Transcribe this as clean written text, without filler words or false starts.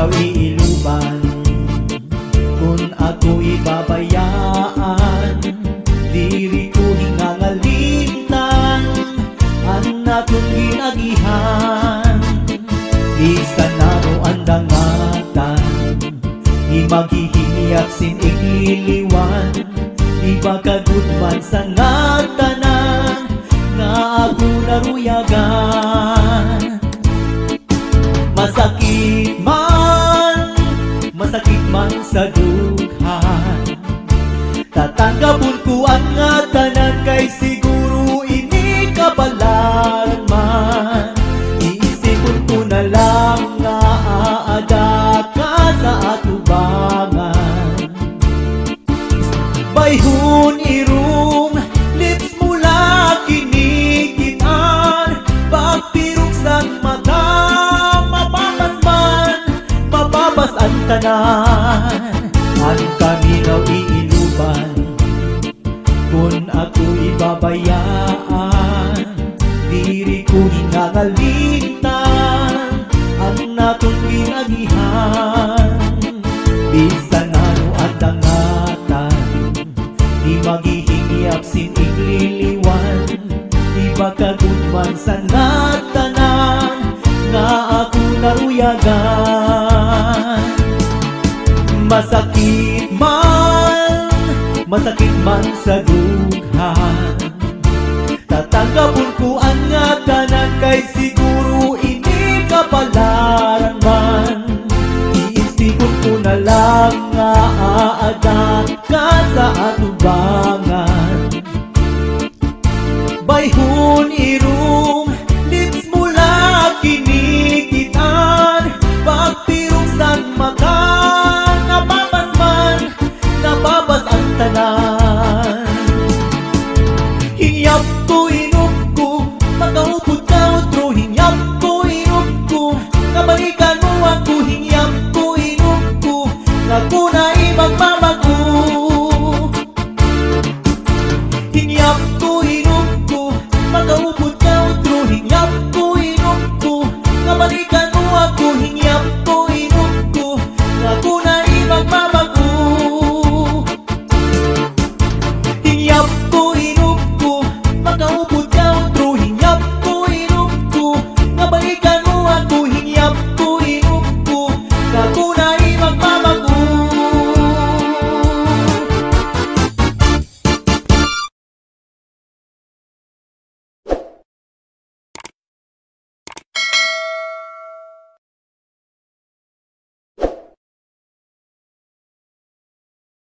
ikaw iiluban. Kung ako'y babayaan, diri ko hingangalitan ang natong ginagihan. Isa na ro ang dangatan, di maghihiyap sin igliliwan, di bagagudman sa ngatanan nga ako naruyagan. Masakit man sa dughan, tatanggapon ko ang ngatanan, kay siguro ini kabalaran man. Iisipon ko na lang nga aada ka sa atubangan. Bayhon irong lips mula kinikitan, pagpirok sang mata mababas ang tanan. Ang kaminaw iiluban, kung ako'y babayaan, diri ko hingangalitan ang natong ginagihan. Bisan ano ang dangatan, di maghihingiyap sin igliliwan, di bagagudman sa natanan nga ako naruyagan. Masakit man sa dughan, tatanggapon ko ang ngatanan, kay siguro ini kabalaran man. Iisipon ko na lang nga aada